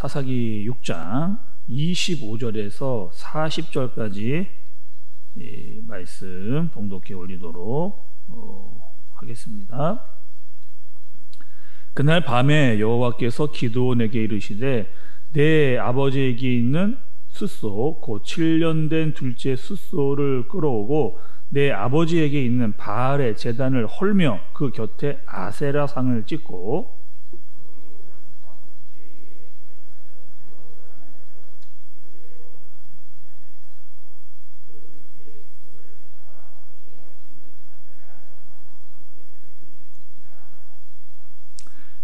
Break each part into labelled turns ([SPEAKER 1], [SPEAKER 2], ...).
[SPEAKER 1] 사사기 6장 25절에서 40절까지 말씀 봉독해 올리도록 하겠습니다. 그날 밤에 여호와께서 기드온에게 이르시되 내 아버지에게 있는 숫소 곧 7년 된 둘째 숫소를 끌어오고 내 아버지에게 있는 바알의 제단을 헐며 그 곁에 아세라 상을 찍고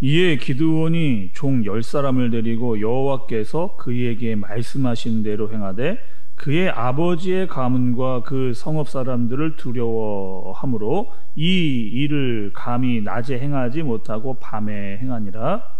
[SPEAKER 1] 이에 기드온이 종 10사람을 데리고 여호와께서 그에게 말씀하신 대로 행하되 그의 아버지의 가문과 그 성읍 사람들을 두려워하므로 이 일을 감히 낮에 행하지 못하고 밤에 행하니라.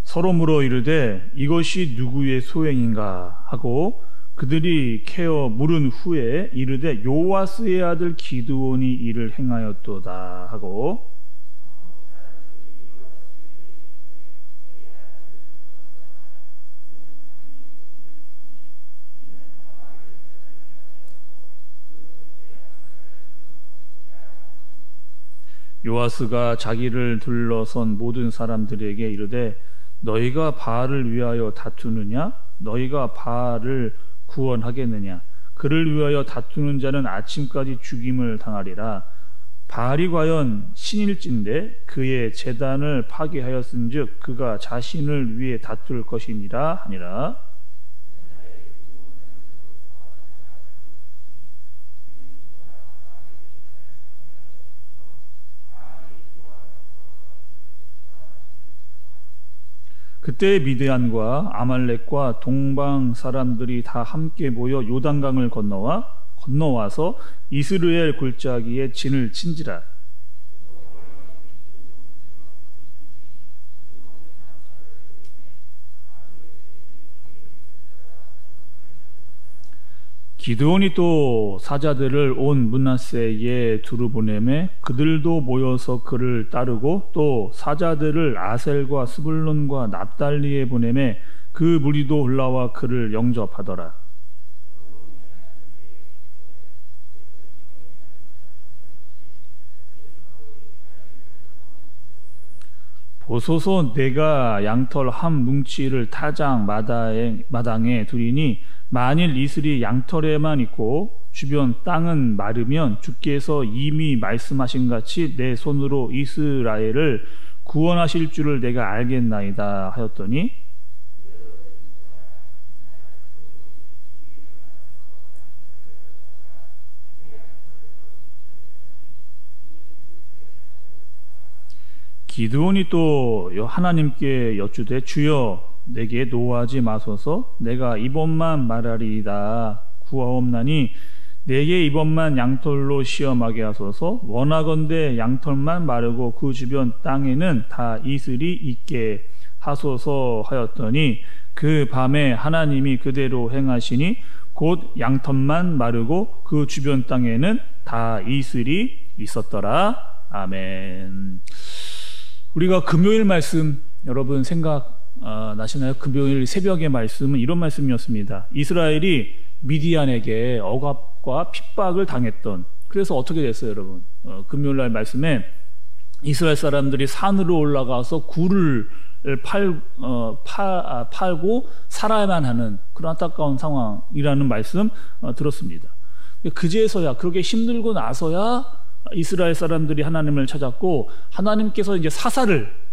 [SPEAKER 1] 서로 물어 이르되 이것이 누구의 소행인가 하고 그들이 캐어 물은 후에 이르되 요아스의 아들 기드온이 이를 행하였도다 하고 요아스가 자기를 둘러선 모든 사람들에게 이르되 너희가 바알을 위하여 다투느냐? 너희가 바알을 구원하겠느냐? 그를 위하여 다투는 자는 아침까지 죽임을 당하리라. 바알이 과연 신일진데 그의 제단을 파괴하였은즉 그가 자신을 위해 다툴 것이니라 하니라. 그때 미드얀과 아말렉과 동방 사람들이 다 함께 모여 요단강을 건너와서 이스라엘 골짜기에 진을 친지라. 기드온이 또 사자들을 온 므낫세에 두루 보내매 그들도 모여서 그를 따르고 또 사자들을 아셀과 스불론과 납달리에 보내매 그 무리도 올라와 그를 영접하더라. 보소서 내가 양털 한 뭉치를 타장 마당에 두리니 만일 이슬이 양털에만 있고 주변 땅은 마르면 주께서 이미 말씀하신 같이 내 손으로 이스라엘을 구원하실 줄을 내가 알겠나이다 하였더니 기드온이 또 하나님께 여쭈되 주여 내게 노하지 마소서 내가 이번만 말하리이다 구하옵나니 내게 이번만 양털로 시험하게 하소서 원하건대 양털만 마르고 그 주변 땅에는 다 이슬이 있게 하소서 하였더니 그 밤에 하나님이 그대로 행하시니 곧 양털만 마르고 그 주변 땅에는 다 이슬이 있었더라. 아멘. 우리가 금요일 말씀 여러분 나시나요? 금요일 새벽의 말씀은 이런 말씀이었습니다. 이스라엘이 미디안에게 억압과 핍박을 당했던, 그래서 어떻게 됐어요 여러분? 금요일 날 말씀에 이스라엘 사람들이 산으로 올라가서 굴을 팔고 살아야만 하는 그런 안타까운 상황이라는 말씀 들었습니다. 그제서야 그렇게 힘들고 나서야 이스라엘 사람들이 하나님을 찾았고 하나님께서 이제 사사를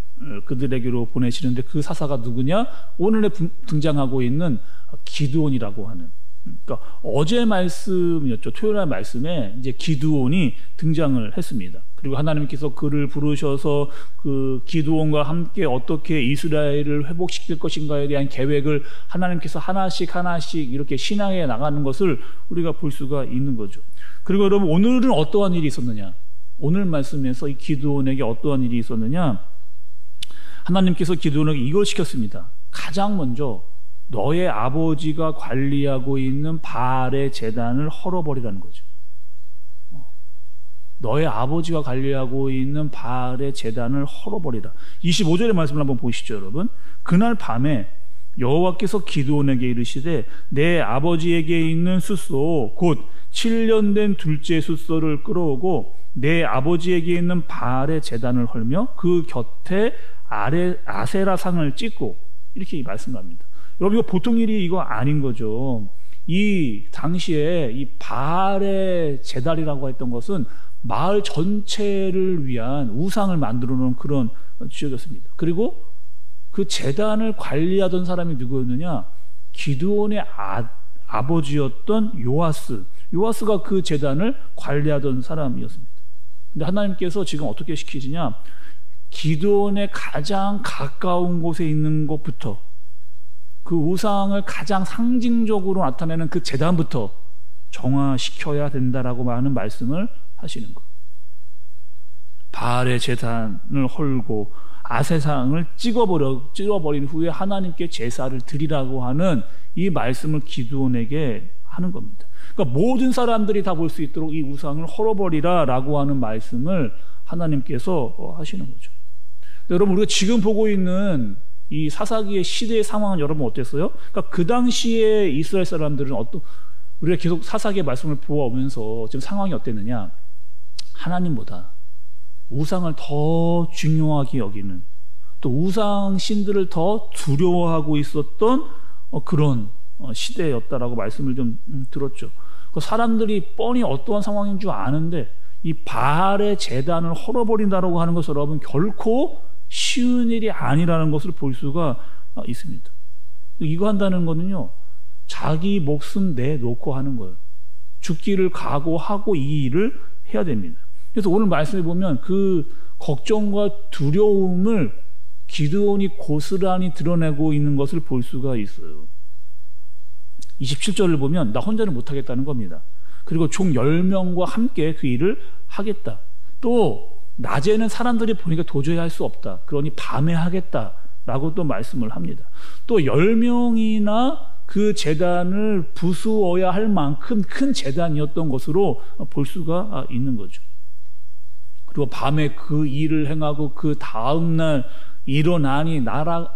[SPEAKER 1] 그들에게로 보내시는데 그 사사가 누구냐? 오늘에 등장하고 있는 기드온이라고 하는, 그러니까 어제 말씀이었죠. 토요일 말씀에 이제 기드온이 등장을 했습니다. 그리고 하나님께서 그를 부르셔서 그 기드온과 함께 어떻게 이스라엘을 회복시킬 것인가에 대한 계획을 하나님께서 하나씩 이렇게 신앙해 나가는 것을 우리가 볼 수가 있는 거죠. 그리고 여러분 오늘은 어떠한 일이 있었느냐? 오늘 말씀에서 이 기드온에게 어떠한 일이 있었느냐? 하나님께서 기드온에게 이걸 시켰습니다. 가장 먼저 너의 아버지가 관리하고 있는 바알의 제단을 헐어버리라는 거죠. 너의 아버지가 관리하고 있는 바알의 제단을 헐어버리라. 25절의 말씀을 한번 보시죠, 여러분. 그날 밤에 여호와께서 기드온에게 이르시되 내 아버지에게 있는 숫소 곧 7년 된 둘째 숫소를 끌어오고 내 아버지에게 있는 바알의 제단을 헐며 그 곁에 아세라 상을 찍고, 이렇게 말씀합니다. 여러분, 이거 보통 일이 이거 아닌 거죠. 이 당시에 이 바알의 제단이라고 했던 것은 마을 전체를 위한 우상을 만들어 놓은 그런 지역이었습니다. 그리고 그 제단을 관리하던 사람이 누구였느냐? 기드온의 아버지였던 요아스가 그 제단을 관리하던 사람이었습니다. 근데 하나님께서 지금 어떻게 시키시냐? 기드온의 가장 가까운 곳에 있는 곳부터, 그 우상을 가장 상징적으로 나타내는 그 제단부터 정화시켜야 된다라고 하는 말씀을 하시는 것. 바알의 제단을 헐고 아세상을 찍어버린 후에 하나님께 제사를 드리라고 하는 이 말씀을 기드온에게 하는 겁니다. 그러니까 모든 사람들이 다 볼 수 있도록 이 우상을 헐어버리라 라고 하는 말씀을 하나님께서 하시는 거죠. 여러분, 우리가 지금 보고 있는 이 사사기의 시대의 상황은 여러분 어땠어요? 그러니까 그 당시에 이스라엘 사람들은 우리가 계속 사사기의 말씀을 보아오면서 지금 상황이 어땠느냐? 하나님보다 우상을 더 중요하게 여기는, 또 우상 신들을 더 두려워하고 있었던 그런 시대였다라고 말씀을 좀 들었죠. 그 사람들이 뻔히 어떠한 상황인 줄 아는데 이 바알의 제단을 헐어버린다라고 하는 것은 여러분 결코 쉬운 일이 아니라는 것을 볼 수가 있습니다. 이거 한다는 거는요, 자기 목숨 내놓고 하는 거예요. 죽기를 각오하고 이 일을 해야 됩니다. 그래서 오늘 말씀에 보면 그 걱정과 두려움을 기드온이 고스란히 드러내고 있는 것을 볼 수가 있어요. 27절을 보면 나 혼자는 못하겠다는 겁니다. 그리고 총 10명과 함께 그 일을 하겠다. 또 낮에는 사람들이 보니까 도저히 할 수 없다. 그러니 밤에 하겠다라고 또 말씀을 합니다. 또 10명이나 그 제단을 부수어야 할 만큼 큰 제단이었던 것으로 볼 수가 있는 거죠. 그리고 밤에 그 일을 행하고 그 다음날 일어나니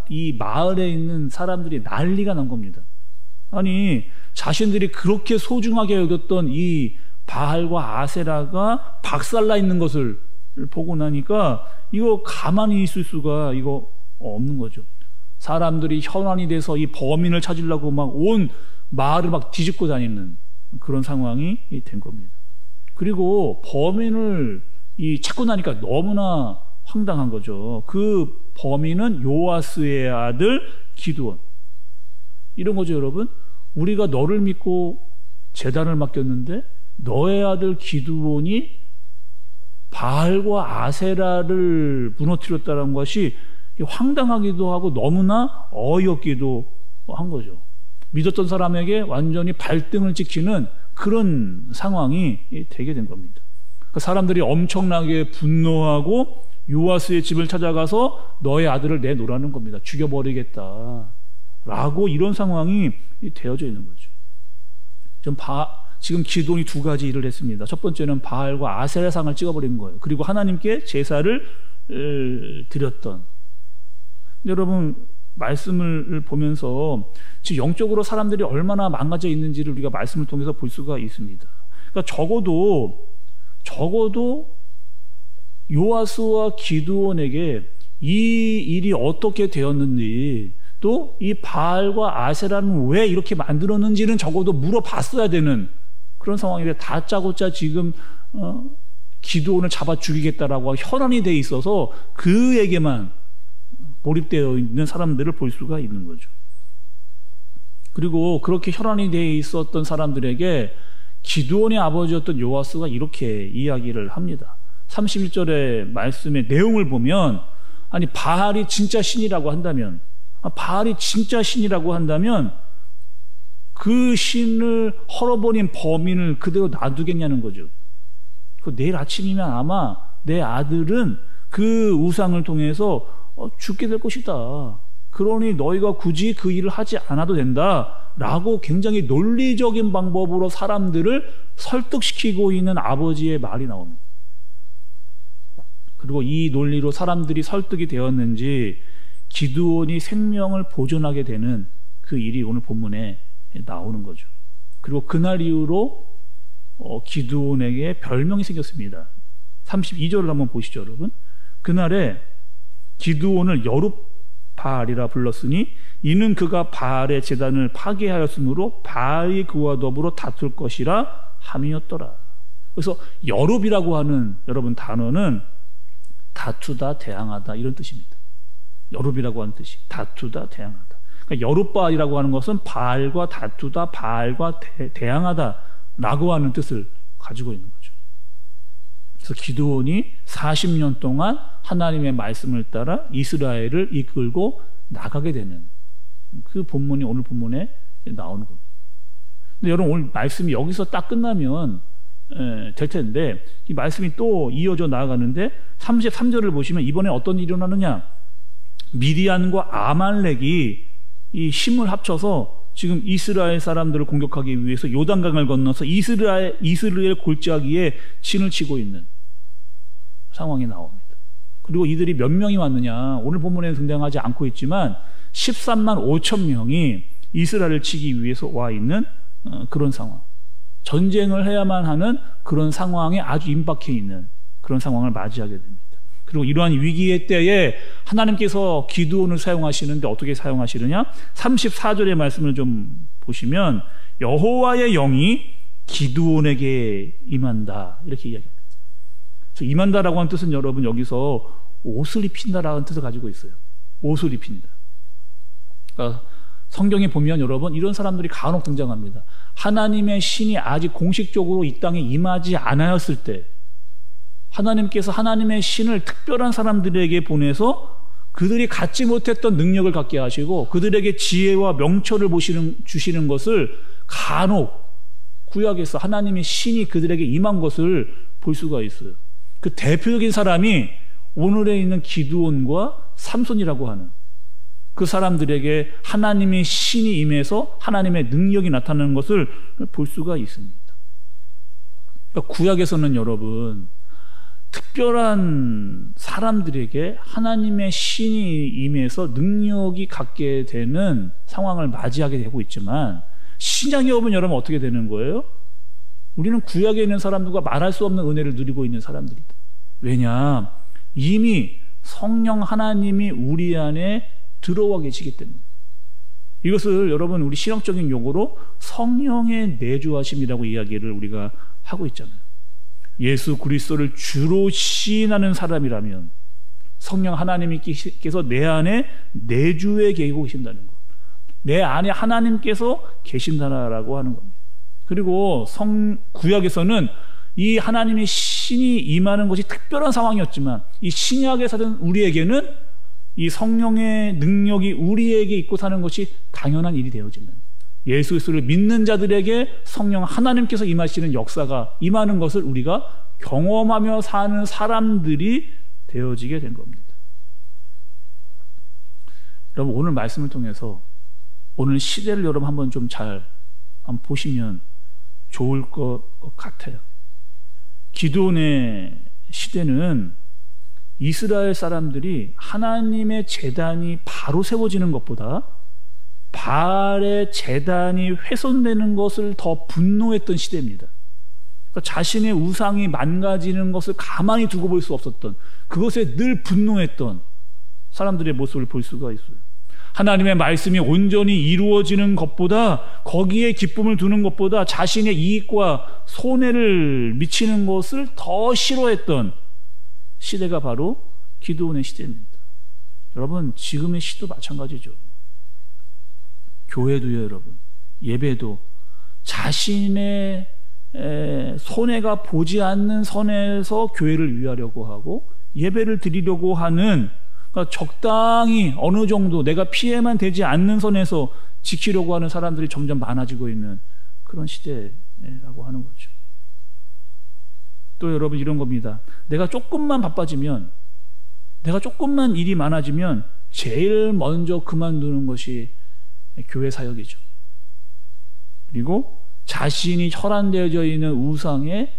[SPEAKER 1] 이 마을에 있는 사람들이 난리가 난 겁니다. 아니, 자신들이 그렇게 소중하게 여겼던 이 바알과 아세라가 박살나 있는 것을 보고 나니까 이거 가만히 있을 수가 없는 거죠. 사람들이 혈안이 돼서 이 범인을 찾으려고 막 온 마을을 막 뒤집고 다니는 그런 상황이 된 겁니다. 그리고 범인을 찾고 나니까 너무나 황당한 거죠. 그 범인은 요아스의 아들 기드온. 이런 거죠, 여러분. 우리가 너를 믿고 제단을 맡겼는데 너의 아들 기드온이 바알과 아세라를 무너뜨렸다는 것이 황당하기도 하고 너무나 어이없기도 한 거죠. 믿었던 사람에게 완전히 발등을 찍히는 그런 상황이 되게 된 겁니다. 사람들이 엄청나게 분노하고 요아스의 집을 찾아가서 너의 아들을 내놓으라는 겁니다. 죽여버리겠다 라고 이런 상황이 되어져 있는 거죠. 지금 기드온이 두 가지 일을 했습니다. 첫 번째는 바알과 아세라상을 찍어버린 거예요. 그리고 하나님께 제사를 드렸던. 여러분, 말씀을 보면서 지금 영적으로 사람들이 얼마나 망가져 있는지를 우리가 말씀을 통해서 볼 수가 있습니다. 그러니까 적어도 요아스와 기드온에게 이 일이 어떻게 되었는지, 또 이 바알과 아세라는 왜 이렇게 만들었는지는 적어도 물어봤어야 되는 그런 상황인데 다짜고짜 지금 기드온을 잡아 죽이겠다라고 혈안이 돼 있어서 그에게만 몰입되어 있는 사람들을 볼 수가 있는 거죠. 그리고 그렇게 혈안이 돼 있었던 사람들에게 기드온의 아버지였던 요아스가 이렇게 이야기를 합니다. 31절의 말씀의 내용을 보면, 아니 바알이 진짜 신이라고 한다면 그 신을 헐어버린 범인을 그대로 놔두겠냐는 거죠. 내일 아침이면 아마 내 아들은 그 우상을 통해서 죽게 될 것이다. 그러니 너희가 굳이 그 일을 하지 않아도 된다라고 굉장히 논리적인 방법으로 사람들을 설득시키고 있는 아버지의 말이 나옵니다. 그리고 이 논리로 사람들이 설득이 되었는지 기드온이 생명을 보존하게 되는 그 일이 오늘 본문에 나오는 거죠. 그리고 그날 이후로 기드온에게 별명이 생겼습니다. 32절을 한번 보시죠, 여러분. 그날에 기드온을 여룹바알이라 불렀으니 이는 그가 바알의 제단을 파괴하였으므로 바알이 그와 더불어 다툴 것이라 함이었더라. 그래서 여룹이라고 하는 여러분 단어는 다투다, 대항하다 이런 뜻입니다. 여룹이라고 하는 뜻이 다투다, 대항하다. 그러니까 여룹바알이라고 하는 것은 바알과 다투다, 바알과 대항하다라고 하는 뜻을 가지고 있는 거죠. 그래서 기드온이 40년 동안 하나님의 말씀을 따라 이스라엘을 이끌고 나가게 되는 그 본문이 오늘 본문에 나오는 겁니다. 근데 여러분 오늘 말씀이 여기서 딱 끝나면 될 텐데 이 말씀이 또 이어져 나아가는데 33절을 보시면 이번에 어떤 일이 일어나느냐, 미디안과 아말렉이 이 힘을 합쳐서 지금 이스라엘 사람들을 공격하기 위해서 요단강을 건너서 이스라엘 골짜기에 진을 치고 있는 상황이 나옵니다. 그리고 이들이 몇 명이 왔느냐, 오늘 본문에 등장하지 않고 있지만 13만 5천 명이 이스라엘을 치기 위해서 와 있는 그런 상황, 전쟁을 해야만 하는 그런 상황에 아주 임박해 있는 그런 상황을 맞이하게 됩니다. 그리고 이러한 위기의 때에 하나님께서 기드온을 사용하시는데 어떻게 사용하시느냐, 34절의 말씀을 좀 보시면 여호와의 영이 기드온에게 임한다 이렇게 이야기합니다. 그래서 임한다라고 하는 뜻은 여러분 여기서 옷을 입힌다라는 뜻을 가지고 있어요. 옷을 입힌다. 그러니까 성경에 보면 여러분 이런 사람들이 간혹 등장합니다. 하나님의 신이 아직 공식적으로 이 땅에 임하지 않았을 때 하나님께서 하나님의 신을 특별한 사람들에게 보내서 그들이 갖지 못했던 능력을 갖게 하시고 그들에게 지혜와 명철을 주시는 것을 간혹 구약에서 하나님의 신이 그들에게 임한 것을 볼 수가 있어요. 그 대표적인 사람이 오늘에 있는 기드온과 삼손이라고 하는 그 사람들에게 하나님의 신이 임해서 하나님의 능력이 나타나는 것을 볼 수가 있습니다. 그러니까 구약에서는 여러분 특별한 사람들에게 하나님의 신이 임해서 능력이 갖게 되는 상황을 맞이하게 되고 있지만 신약에 오면 여러분 어떻게 되는 거예요? 우리는 구약에 있는 사람들과 말할 수 없는 은혜를 누리고 있는 사람들이다. 왜냐? 이미 성령 하나님이 우리 안에 들어와 계시기 때문에. 이것을 여러분 우리 신학적인 용어로 성령의 내주하심이라고 이야기를 우리가 하고 있잖아요. 예수 그리스도를 주로 시인하는 사람이라면 성령 하나님께서 내 안에 내주에 계시고 계신다는 것, 내 안에 하나님께서 계신다라고 하는 겁니다. 그리고 구약에서는 이 하나님의 신이 임하는 것이 특별한 상황이었지만 이 신약에 사는 우리에게는 이 성령의 능력이 우리에게 있고 사는 것이 당연한 일이 되어지는, 예수 그리스도를 믿는 자들에게 성령 하나님께서 임하시는 역사가 임하는 것을 우리가 경험하며 사는 사람들이 되어지게 된 겁니다. 여러분 오늘 말씀을 통해서 오늘 시대를 여러분 한번 좀 잘 한번 보시면 좋을 것 같아요. 기드온의 시대는 이스라엘 사람들이 하나님의 제단이 바로 세워지는 것보다 바알의 제단이 훼손되는 것을 더 분노했던 시대입니다. 그러니까 자신의 우상이 망가지는 것을 가만히 두고 볼 수 없었던, 그것에 늘 분노했던 사람들의 모습을 볼 수가 있어요. 하나님의 말씀이 온전히 이루어지는 것보다, 거기에 기쁨을 두는 것보다 자신의 이익과 손해를 미치는 것을 더 싫어했던 시대가 바로 기드온의 시대입니다. 여러분 지금의 시도 마찬가지죠. 교회도요, 여러분 예배도 자신의 손해가 보지 않는 선에서 교회를 위하려고 하고 예배를 드리려고 하는, 그러니까 적당히 어느 정도 내가 피해만 되지 않는 선에서 지키려고 하는 사람들이 점점 많아지고 있는 그런 시대라고 하는 거죠. 또 여러분 이런 겁니다. 내가 조금만 바빠지면, 내가 조금만 일이 많아지면 제일 먼저 그만두는 것이 교회 사역이죠. 그리고 자신이 혈안되어져 있는 우상에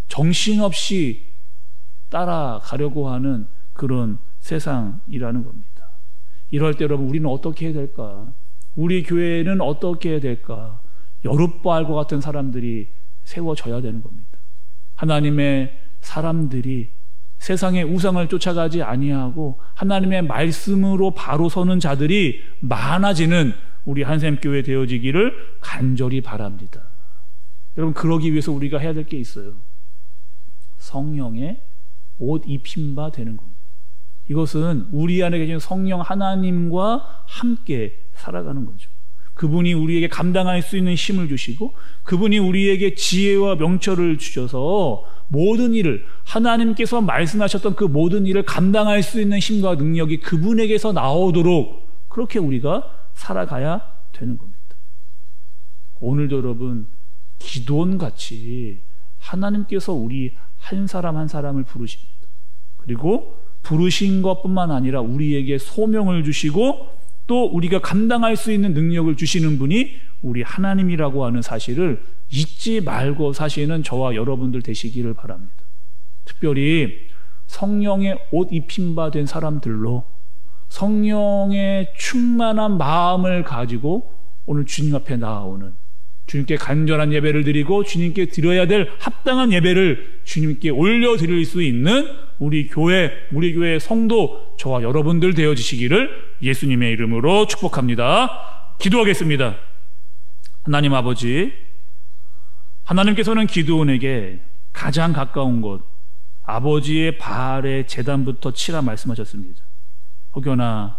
[SPEAKER 1] 정신없이 따라가려고 하는 그런 세상이라는 겁니다. 이럴 때 여러분, 우리는 어떻게 해야 될까? 우리 교회는 어떻게 해야 될까? 여룻바알과 같은 사람들이 세워져야 되는 겁니다. 하나님의 사람들이 세상의 우상을 쫓아가지 아니하고 하나님의 말씀으로 바로 서는 자들이 많아지는 우리 한샘교회 되어지기를 간절히 바랍니다. 여러분, 그러기 위해서 우리가 해야 될 게 있어요. 성령의 옷 입힌 바 되는 겁니다. 이것은 우리 안에 계신 성령 하나님과 함께 살아가는 거죠. 그분이 우리에게 감당할 수 있는 힘을 주시고 그분이 우리에게 지혜와 명철을 주셔서 모든 일을, 하나님께서 말씀하셨던 그 모든 일을 감당할 수 있는 힘과 능력이 그분에게서 나오도록 그렇게 우리가 살아가야 되는 겁니다. 오늘도 여러분, 기도원같이 하나님께서 우리 한 사람 한 사람을 부르십니다. 그리고 부르신 것뿐만 아니라 우리에게 소명을 주시고 또 우리가 감당할 수 있는 능력을 주시는 분이 우리 하나님이라고 하는 사실을 잊지 말고 사시는 저와 여러분들 되시기를 바랍니다. 특별히 성령의 옷 입힌 바 된 사람들로 성령의 충만한 마음을 가지고 오늘 주님 앞에 나아오는, 주님께 간절한 예배를 드리고 주님께 드려야 될 합당한 예배를 주님께 올려드릴 수 있는 우리 교회 성도 저와 여러분들 되어지시기를 예수님의 이름으로 축복합니다. 기도하겠습니다. 하나님 아버지, 하나님께서는 기드온에게 가장 가까운 곳 아버지의 발의 제단부터 치라 말씀하셨습니다. 혹여나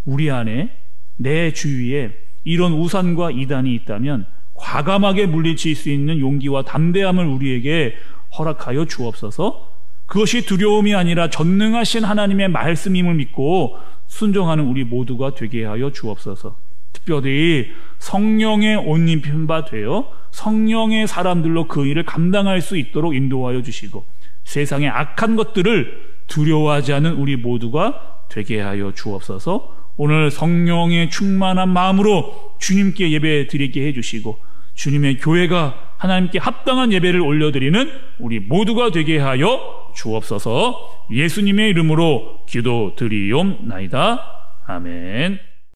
[SPEAKER 1] 우리 안에, 내 주위에 이런 우상과 이단이 있다면 과감하게 물리칠 수 있는 용기와 담대함을 우리에게 허락하여 주옵소서. 그것이 두려움이 아니라 전능하신 하나님의 말씀임을 믿고 순종하는 우리 모두가 되게 하여 주옵소서. 특별히 성령의 옷 입힌 바 되어 성령의 사람들로 그 일을 감당할 수 있도록 인도하여 주시고 세상의 악한 것들을 두려워하지 않은 우리 모두가 되게 하여 주옵소서. 오늘 성령의 충만한 마음으로 주님께 예배 드리게 해주시고 주님의 교회가 하나님께 합당한 예배를 올려드리는 우리 모두가 되게 하여 주옵소서. 예수님의 이름으로 기도드리옵나이다. 아멘.